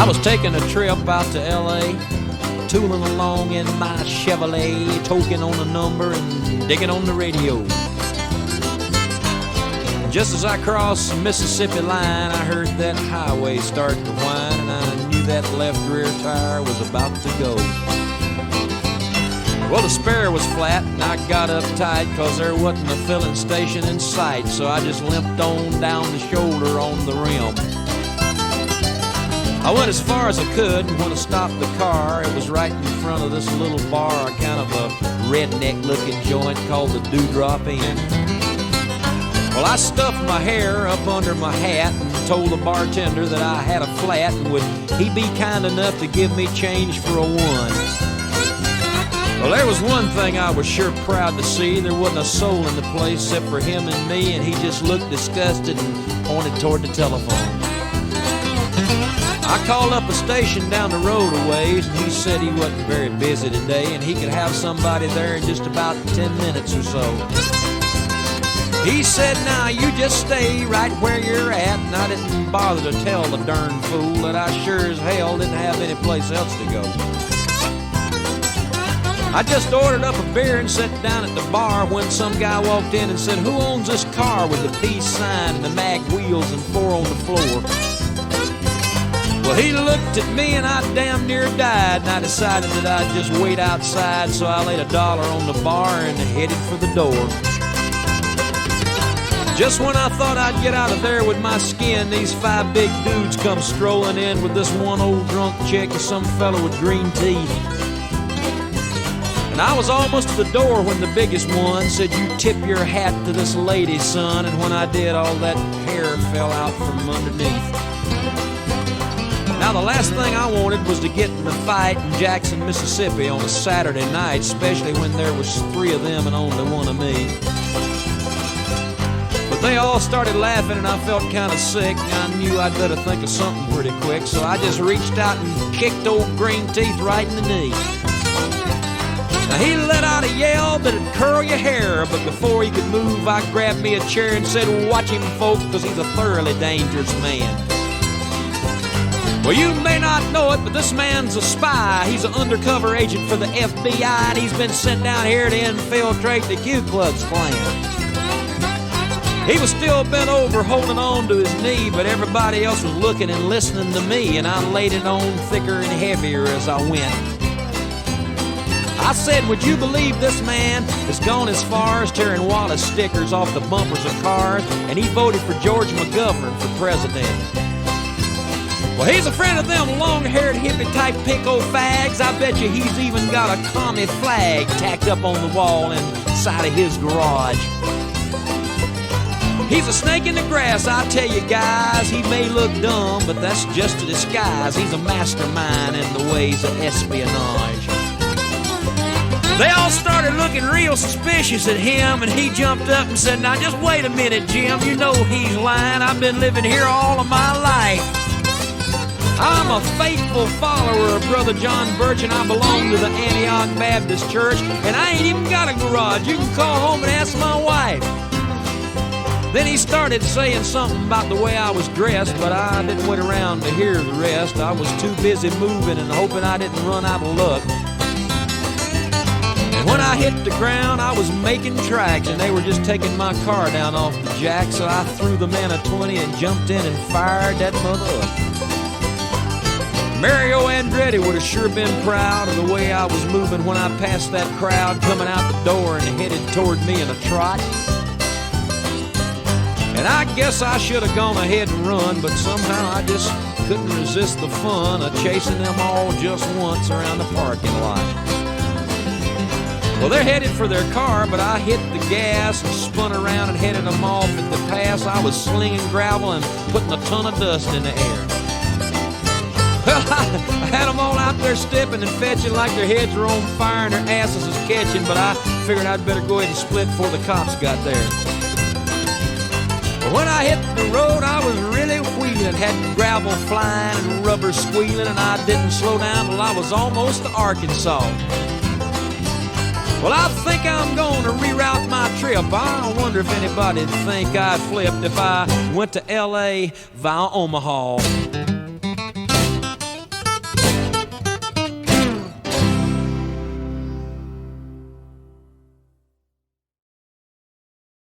I was taking a trip out to L.A., tooling along in my Chevrolet, toking on a number and digging on the radio. And just as I crossed the Mississippi line, I heard that highway start to whine, and I knew that left rear tire was about to go. Well, the spare was flat, and I got uptight because there wasn't a filling station in sight, so I just limped on down the shoulder on the rim. I went as far as I could, and when I stopped the car, it was right in front of this little bar, kind of a redneck-looking joint called the Dewdrop Inn. Well, I stuffed my hair up under my hat and told the bartender that I had a flat, and would he be kind enough to give me change for a one. Well, there was one thing I was sure proud to see. There wasn't a soul in the place except for him and me, and he just looked disgusted and pointed toward the telephone. I called up a station down the road a ways, and he said he wasn't very busy today and he could have somebody there in just about 10 minutes or so. He said, now you just stay right where you're at, and I didn't bother to tell the darn fool that I sure as hell didn't have any place else to go. I just ordered up a beer and sat down at the bar when some guy walked in and said, who owns this car with the peace sign and the mag wheels and 4 on the floor? Well, he looked at me and I damn near died, and I decided that I'd just wait outside, so I laid $1 on the bar and headed for the door. Just when I thought I'd get out of there with my skin, these 5 big dudes come strolling in with this one old drunk chick and some fellow with green teeth. And I was almost to the door when the biggest one said, you tip your hat to this lady, son, and when I did, all that hair fell out from underneath. Now, the last thing I wanted was to get in a fight in Jackson, Mississippi on a Saturday night, especially when there was 3 of them and only 1 of me. But they all started laughing and I felt kind of sick, and I knew I'd better think of something pretty quick, so I just reached out and kicked old Green Teeth right in the knee. Now, he let out a yell that'd curl your hair, but before he could move, I grabbed me a chair and said, watch him, folks, because he's a thoroughly dangerous man. Well, you may not know it, but this man's a spy. He's an undercover agent for the FBI, and he's been sent down here to infiltrate the Ku Klux Klan. He was still bent over, holding on to his knee, but everybody else was looking and listening to me, and I laid it on thicker and heavier as I went. I said, would you believe this man has gone as far as tearing Wallace stickers off the bumpers of cars, and he voted for George McGovern for president. Well, he's a friend of them long-haired hippie-type pinko fags. I bet you he's even got a commie flag tacked up on the wall inside of his garage. He's a snake in the grass, I tell you guys. He may look dumb, but that's just a disguise. He's a mastermind in the ways of espionage. They all started looking real suspicious at him, and he jumped up and said, now just wait a minute, Jim. You know he's lying. I've been living here all of my life. I'm a faithful follower of Brother John Birch, and I belong to the Antioch Baptist Church, and I ain't even got a garage. You can call home and ask my wife. Then he started saying something about the way I was dressed, but I didn't wait around to hear the rest. I was too busy moving and hoping I didn't run out of luck. And when I hit the ground, I was making tracks, and they were just taking my car down off the jack, so I threw the man a 20 and jumped in and fired that mother up. Mario Andretti would have sure been proud of the way I was moving when I passed that crowd coming out the door and headed toward me in a trot. And I guess I should have gone ahead and run, but somehow I just couldn't resist the fun of chasing them all just once around the parking lot. Well, they're headed for their car, but I hit the gas and spun around and headed them off at the pass. I was slinging gravel and putting a ton of dust in the air. Well, I had them all out there stepping and fetching like their heads were on fire and their asses was catching, but I figured I'd better go ahead and split before the cops got there. But when I hit the road, I was really wheeling, had gravel flying and rubber squealing, and I didn't slow down till I was almost to Arkansas. Well, I think I'm going to reroute my trip. I wonder if anybody'd think I flipped if I went to L.A. via Omaha.